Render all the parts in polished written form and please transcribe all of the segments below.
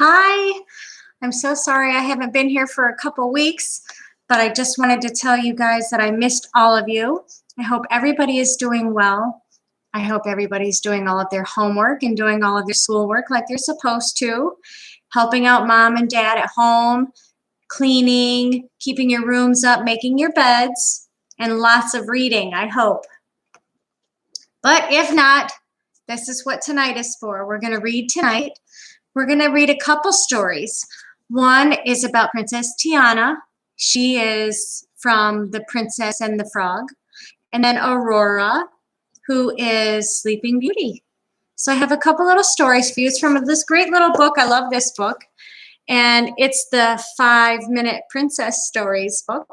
Hi, I'm so sorry I haven't been here for a couple weeks, but I just wanted to tell you guys that I missed all of you. I hope everybody is doing well. I hope everybody's doing all of their homework and doing all of their schoolwork like they're supposed to, helping out mom and dad at home, cleaning, keeping your rooms up, making your beds, and lots of reading, I hope. But if not, this is what tonight is for. We're going to read tonight. We're going to read a couple stories. One is about Princess Tiana. She is from The Princess and the Frog. And then Aurora, who is Sleeping Beauty. So I have a couple little stories for you. It's from this great little book. I love this book. And it's the 5-Minute Princess Stories book.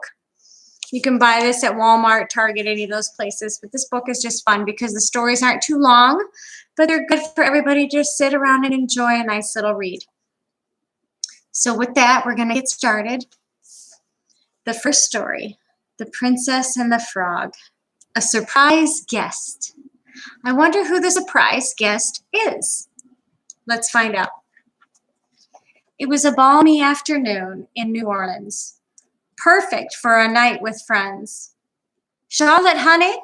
You can buy this at Walmart, Target, any of those places. But this book is just fun because the stories aren't too long, but they're good for everybody to just sit around and enjoy a nice little read. So with that, we're going to get started. The first story, The Princess and the Frog. A surprise guest. I wonder who the surprise guest is. Let's find out. It was a balmy afternoon in New Orleans. Perfect for a night with friends. "Charlotte, honey,"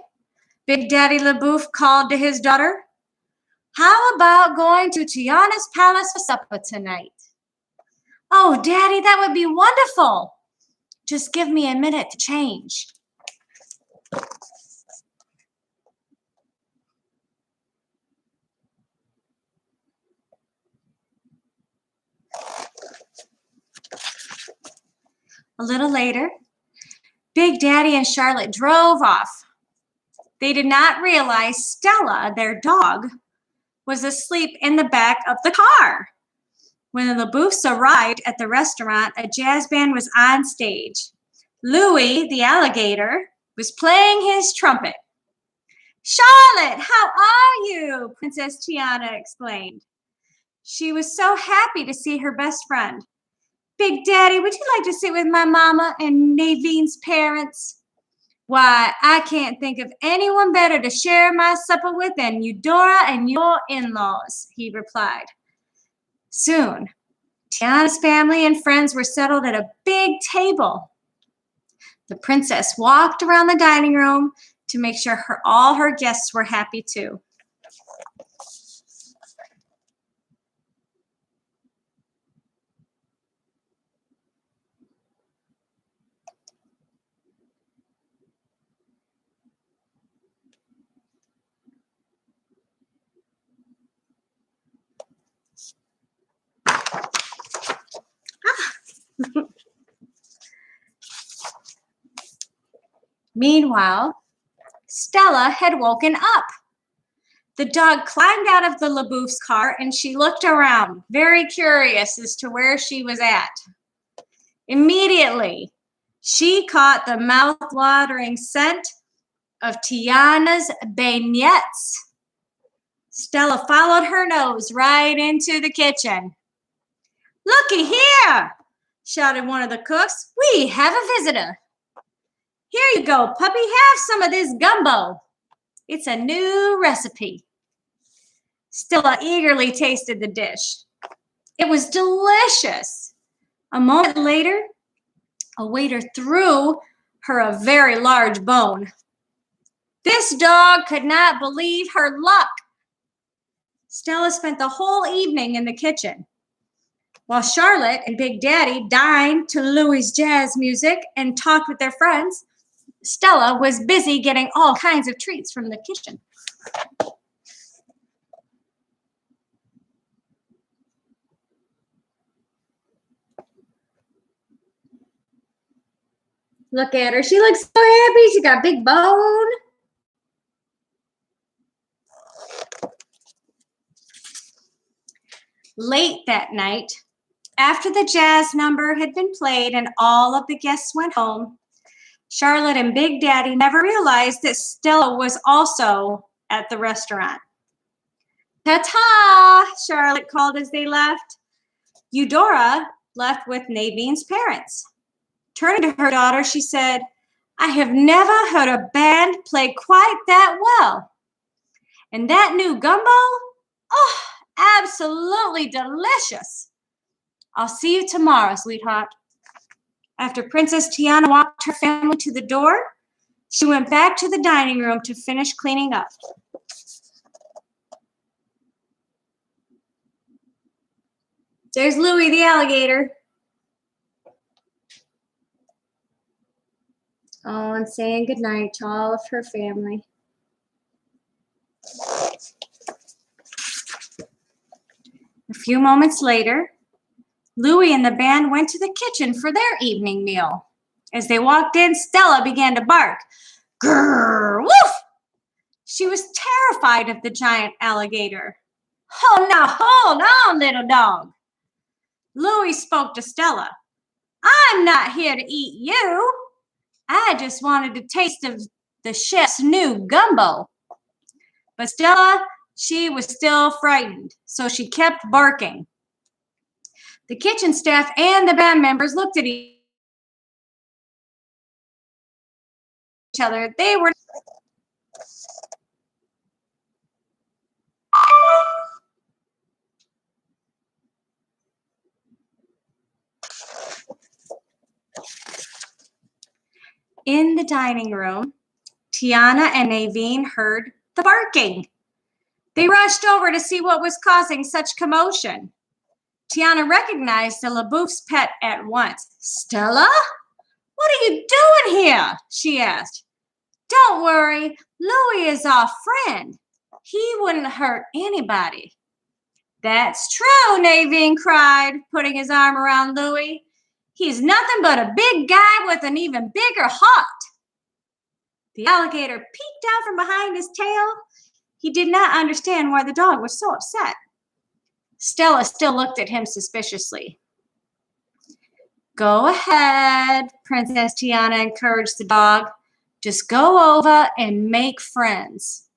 Big Daddy LeBouf called to his daughter, "how about going to Tiana's palace for supper tonight?" "Oh, Daddy, that would be wonderful. Just give me a minute to change." A little later, Big Daddy and Charlotte drove off. They did not realize Stella, their dog, was asleep in the back of the car. When the LeBoufs arrived at the restaurant, a jazz band was on stage. Louie, the alligator, was playing his trumpet. "Charlotte, how are you?" Princess Tiana exclaimed. She was so happy to see her best friend. "Big Daddy, would you like to sit with my mama and Navine's parents?" "Why, I can't think of anyone better to share my supper with than Eudora and your in-laws," he replied. Soon, Tiana's family and friends were settled at a big table. The princess walked around the dining room to make sure all her guests were happy too. Meanwhile, Stella had woken up. The dog climbed out of the LeBouf's car and she looked around, very curious as to where she was at. Immediately, she caught the mouth-watering scent of Tiana's beignets. Stella followed her nose right into the kitchen. "Looky here," shouted one of the cooks. "We have a visitor." "Here you go, puppy. Have some of this gumbo. It's a new recipe." Stella eagerly tasted the dish. It was delicious. A moment later, a waiter threw her a very large bone. This dog could not believe her luck. Stella spent the whole evening in the kitchen. While Charlotte and Big Daddy dined to Louie's jazz music and talked with their friends, Stella was busy getting all kinds of treats from the kitchen. Look at her. She looks so happy. She got a big bone. Late that night, after the jazz number had been played and all of the guests went home, Charlotte and Big Daddy never realized that Stella was also at the restaurant. "Ta-ta," Charlotte called as they left. Eudora left with Navine's parents. Turning to her daughter, she said, "I have never heard a band play quite that well. And that new gumbo, oh, absolutely delicious." I'll see you tomorrow, sweetheart. After Princess Tiana walked her family to the door, she went back to the dining room to finish cleaning up. There's Louie the alligator. Oh, and saying goodnight to all of her family. A few moments later, Louie and the band went to the kitchen for their evening meal. As they walked in, Stella began to bark. Grrr, woof! She was terrified of the giant alligator. Oh, now hold on, little dog. Louie spoke to Stella. I'm not here to eat you. I just wanted a taste of the chef's new gumbo. But Stella, she was still frightened, so she kept barking. The kitchen staff and the band members looked at each other. They were in the dining room. Tiana and Naveen heard the barking. They rushed over to see what was causing such commotion. Tiana recognized the LaBouf's pet at once. Stella? What are you doing here? She asked. Don't worry, Louie is our friend. He wouldn't hurt anybody. That's true, Naveen cried, putting his arm around Louie. He's nothing but a big guy with an even bigger heart. The alligator peeked out from behind his tail. He did not understand why the dog was so upset. Stella still looked at him suspiciously. Go ahead, Princess Tiana encouraged the dog. Just go over and make friends.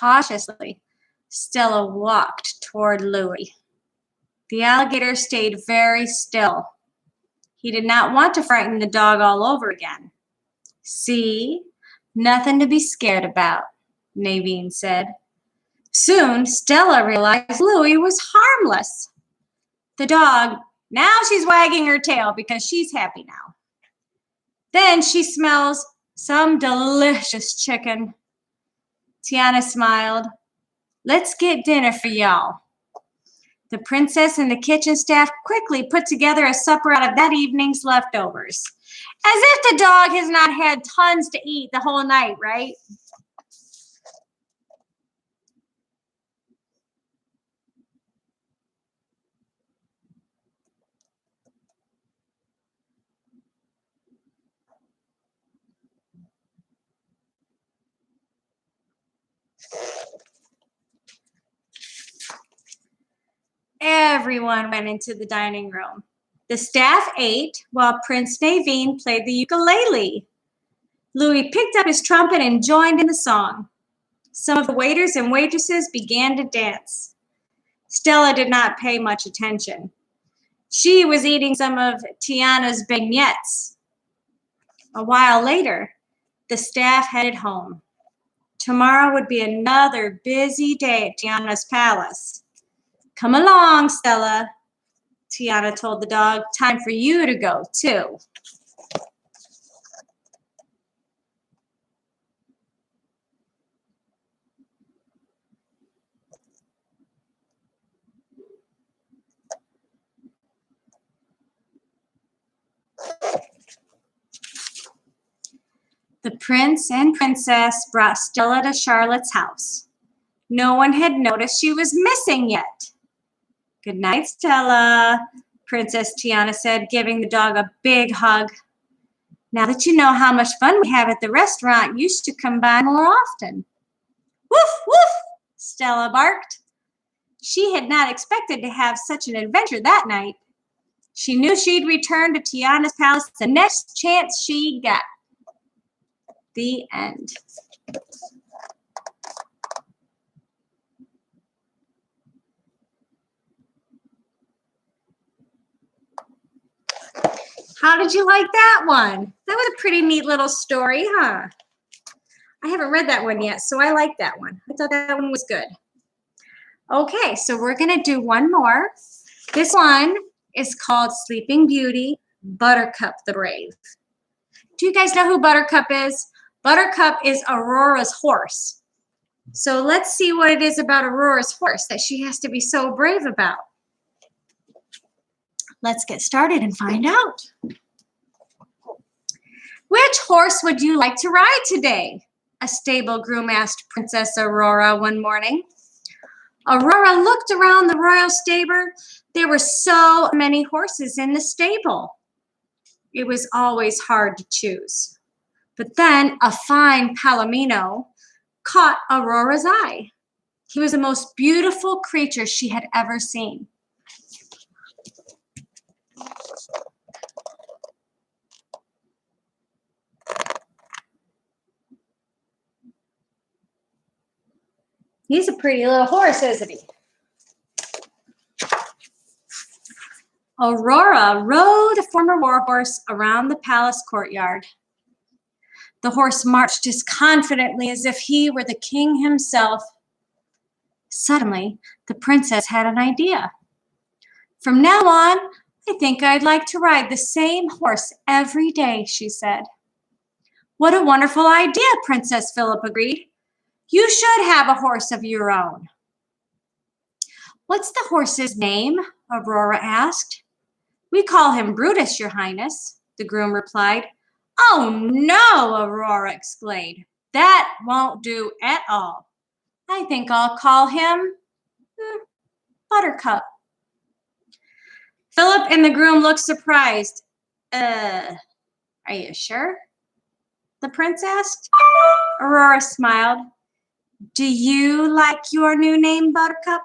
Cautiously, Stella walked toward Louie. The alligator stayed very still. He did not want to frighten the dog all over again. See, nothing to be scared about, Naveen said. Soon, Stella realized Louie was harmless. The dog, now she's wagging her tail because she's happy now. Then she smells some delicious chicken. Tiana smiled. Let's get dinner for y'all. The princess and the kitchen staff quickly put together a supper out of that evening's leftovers. As if the dog has not had tons to eat the whole night, right? Everyone went into the dining room. The staff ate while Prince Naveen played the ukulele. Louie picked up his trumpet and joined in the song. Some of the waiters and waitresses began to dance. Stella did not pay much attention. She was eating some of Tiana's beignets. A while later, the staff headed home. Tomorrow would be another busy day at Tiana's palace. Come along, Stella, Tiana told the dog. Time for you to go, too. The prince and princess brought Stella to Charlotte's house. No one had noticed she was missing yet. Good night, Stella, Princess Tiana said, giving the dog a big hug. Now that you know how much fun we have at the restaurant, you should come by more often. Woof, woof, Stella barked. She had not expected to have such an adventure that night. She knew she'd return to Tiana's palace the next chance she got. The end. How did you like that one? That was a pretty neat little story, huh? I haven't read that one yet, so I like that one. I thought that one was good. Okay, so we're gonna do one more. This one is called Sleeping Beauty, Buttercup the Brave. Do you guys know who Buttercup is? Buttercup is Aurora's horse. So let's see what it is about Aurora's horse that she has to be so brave about. Let's get started and find out. Which horse would you like to ride today? A stable groom asked Princess Aurora one morning. Aurora looked around the royal stable. There were so many horses in the stable. It was always hard to choose. But then a fine palomino caught Aurora's eye. He was the most beautiful creature she had ever seen. He's a pretty little horse, isn't he? Aurora rode a former war horse around the palace courtyard. The horse marched as confidently as if he were the king himself. Suddenly, the princess had an idea. From now on, I think I'd like to ride the same horse every day, she said. What a wonderful idea, Princess Philip agreed. You should have a horse of your own. What's the horse's name? Aurora asked. We call him Brutus, Your Highness, the groom replied. Oh no, Aurora exclaimed. That won't do at all. I think I'll call him Buttercup. Philip and the groom looked surprised. Are you sure? The prince asked. Aurora smiled. Do you like your new name, Buttercup?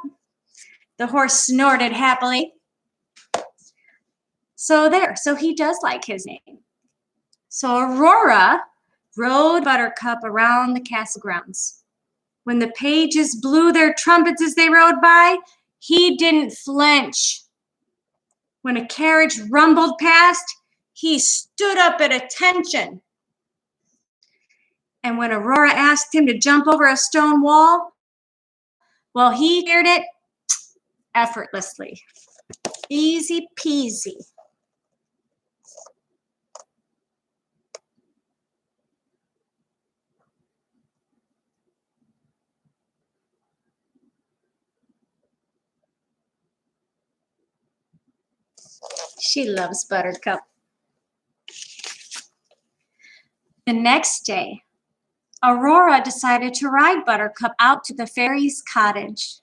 The horse snorted happily. So he does like his name. So Aurora rode Buttercup around the castle grounds. When the pages blew their trumpets as they rode by, he didn't flinch. When a carriage rumbled past, he stood up at attention. And when Aurora asked him to jump over a stone wall, well, he cleared it effortlessly. Easy peasy. She loves Buttercup. The next day, Aurora decided to ride Buttercup out to the fairy's cottage.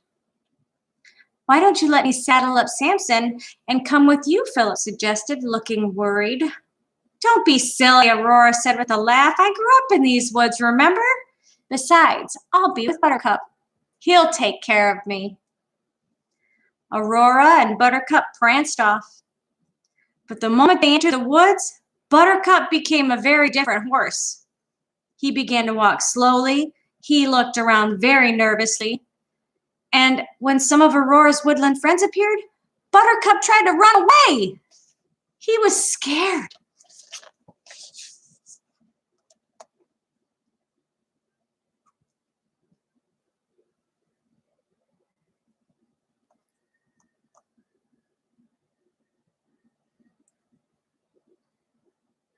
Why don't you let me saddle up Samson and come with you, Philip suggested, looking worried. Don't be silly, Aurora said with a laugh. I grew up in these woods, remember? Besides, I'll be with Buttercup. He'll take care of me. Aurora and Buttercup pranced off. But the moment they entered the woods, Buttercup became a very different horse. He began to walk slowly. He looked around very nervously. And when some of Aurora's woodland friends appeared, Buttercup tried to run away. He was scared.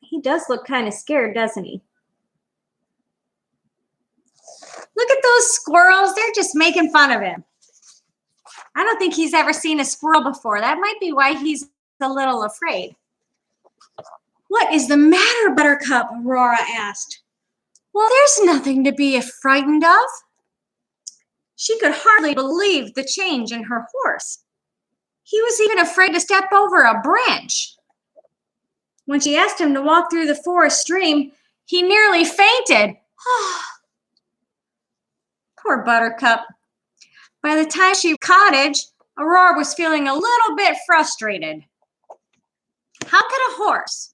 He does look kind of scared, doesn't he? Look at those squirrels. They're just making fun of him. I don't think he's ever seen a squirrel before. That might be why he's a little afraid. What is the matter, Buttercup? Aurora asked. Well, there's nothing to be frightened of. She could hardly believe the change in her horse. He was even afraid to step over a branch. When she asked him to walk through the forest stream, he nearly fainted. Poor Buttercup. By the time she reached the cottage, Aurora was feeling a little bit frustrated. How could a horse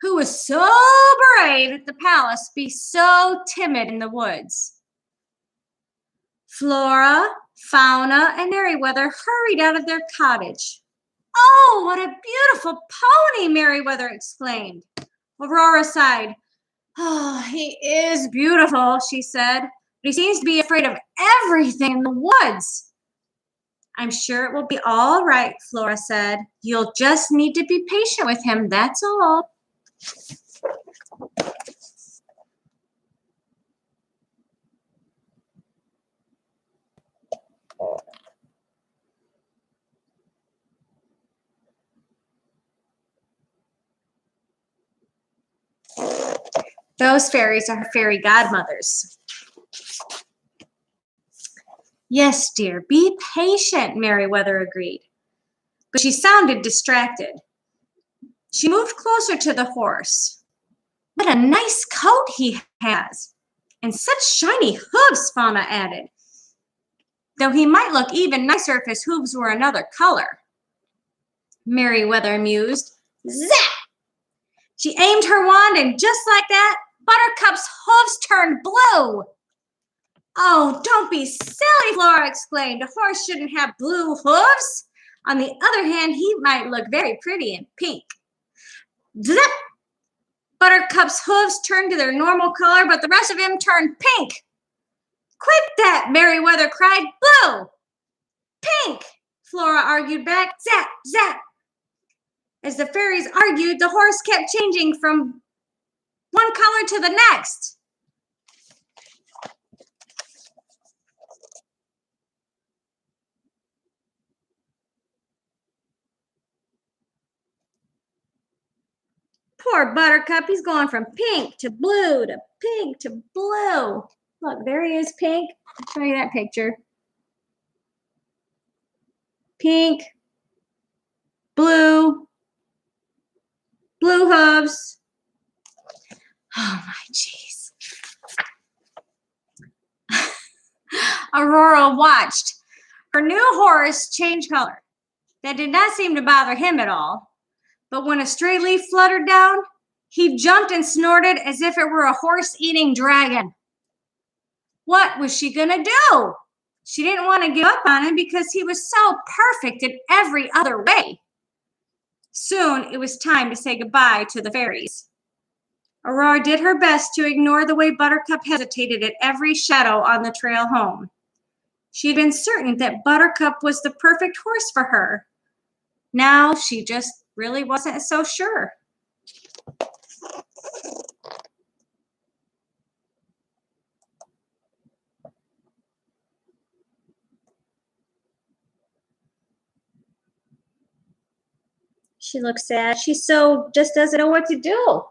who was so brave at the palace be so timid in the woods? Flora, Fauna, and Merryweather hurried out of their cottage. Oh, what a beautiful pony, Merryweather exclaimed. Aurora sighed. Oh, he is beautiful, she said, but he seems to be afraid of everything in the woods. I'm sure it will be all right, Flora said. You'll just need to be patient with him, that's all. Those fairies are fairy godmothers. Yes, dear, be patient, Merryweather agreed. But she sounded distracted. She moved closer to the horse. What a nice coat he has, and such shiny hooves, Fauna added. Though he might look even nicer if his hooves were another color. Merryweather mused. Zap! She aimed her wand, and just like that, Buttercup's hooves turned blue. Oh, don't be silly, Flora exclaimed. A horse shouldn't have blue hooves. On the other hand, he might look very pretty in pink. Zip! Buttercup's hooves turned to their normal color, but the rest of him turned pink. Quit that, Merryweather cried. Blue! Pink! Flora argued back. Zap! Zap! As the fairies argued, the horse kept changing from one color to the next. Poor Buttercup, he's going from pink to blue to pink to blue. Look, there he is, pink. I'll show you that picture. Pink, blue, blue hooves. Oh my jeez. Aurora watched her new horse change color. That did not seem to bother him at all. But when a stray leaf fluttered down, he jumped and snorted as if it were a horse-eating dragon. What was she gonna do? She didn't want to give up on him because he was so perfect in every other way. Soon it was time to say goodbye to the fairies. Aurora did her best to ignore the way Buttercup hesitated at every shadow on the trail home. She had been certain that Buttercup was the perfect horse for her. Now she just really wasn't so sure. She looks sad. She just doesn't know what to do.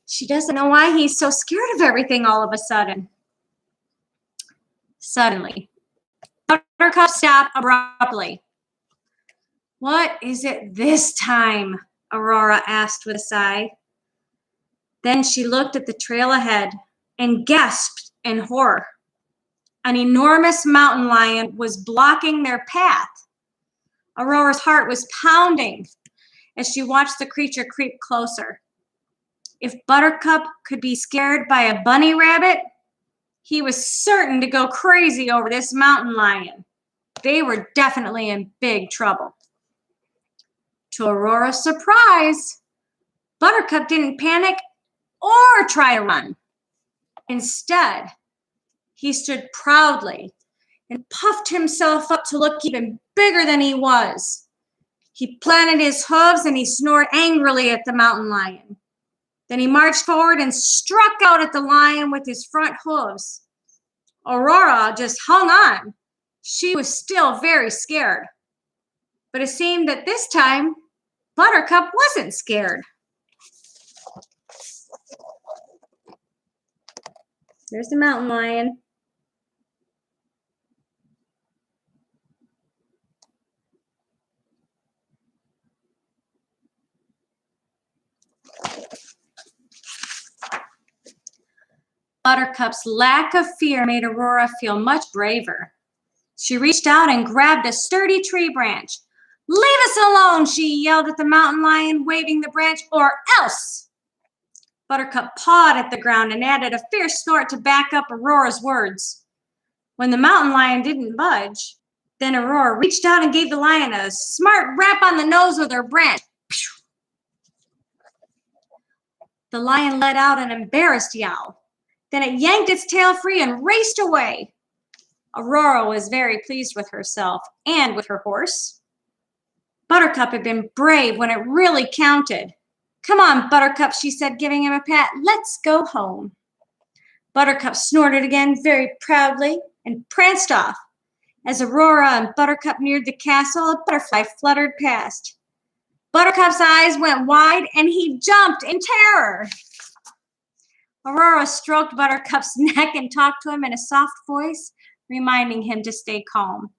She doesn't know why he's so scared of everything all of a sudden. Suddenly, Buttercup stopped abruptly. What is it this time? Aurora asked with a sigh. Then she looked at the trail ahead and gasped in horror. An enormous mountain lion was blocking their path. Aurora's heart was pounding as she watched the creature creep closer. If Buttercup could be scared by a bunny rabbit, he was certain to go crazy over this mountain lion. They were definitely in big trouble. To Aurora's surprise, Buttercup didn't panic or try to run. Instead, he stood proudly and puffed himself up to look even bigger than he was. He planted his hooves and he snored angrily at the mountain lion. Then he marched forward and struck out at the lion with his front hooves. Aurora just hung on. She was still very scared. But it seemed that this time, Buttercup wasn't scared. There's the mountain lion. Buttercup's lack of fear made Aurora feel much braver. She reached out and grabbed a sturdy tree branch. Leave us alone, she yelled at the mountain lion, waving the branch, or else! Buttercup pawed at the ground and added a fierce snort to back up Aurora's words. When the mountain lion didn't budge, Then Aurora reached out and gave the lion a smart rap on the nose with her branch. The lion let out an embarrassed yowl. Then it yanked its tail free and raced away. Aurora was very pleased with herself and with her horse. Buttercup had been brave when it really counted. "Come on, Buttercup," she said, giving him a pat. "Let's go home." Buttercup snorted again very proudly and pranced off. As Aurora and Buttercup neared the castle, a butterfly fluttered past. Buttercup's eyes went wide and he jumped in terror. Aurora stroked Buttercup's neck and talked to him in a soft voice, reminding him to stay calm.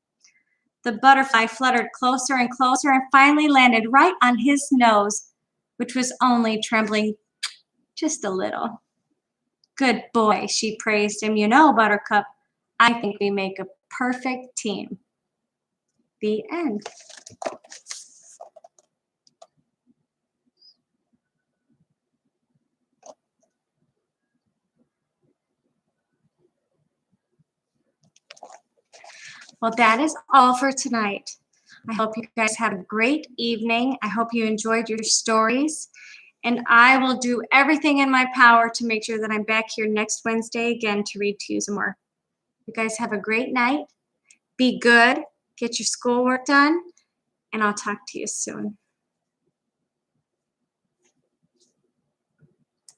The butterfly fluttered closer and closer and finally landed right on his nose, which was only trembling just a little. "Good boy," she praised him. "You know, Buttercup, I think we make a perfect team." The end. Well, that is all for tonight. I hope you guys had a great evening. I hope you enjoyed your stories. And I will do everything in my power to make sure that I'm back here next Wednesday again to read to you some more. You guys have a great night. Be good. Get your schoolwork done. And I'll talk to you soon.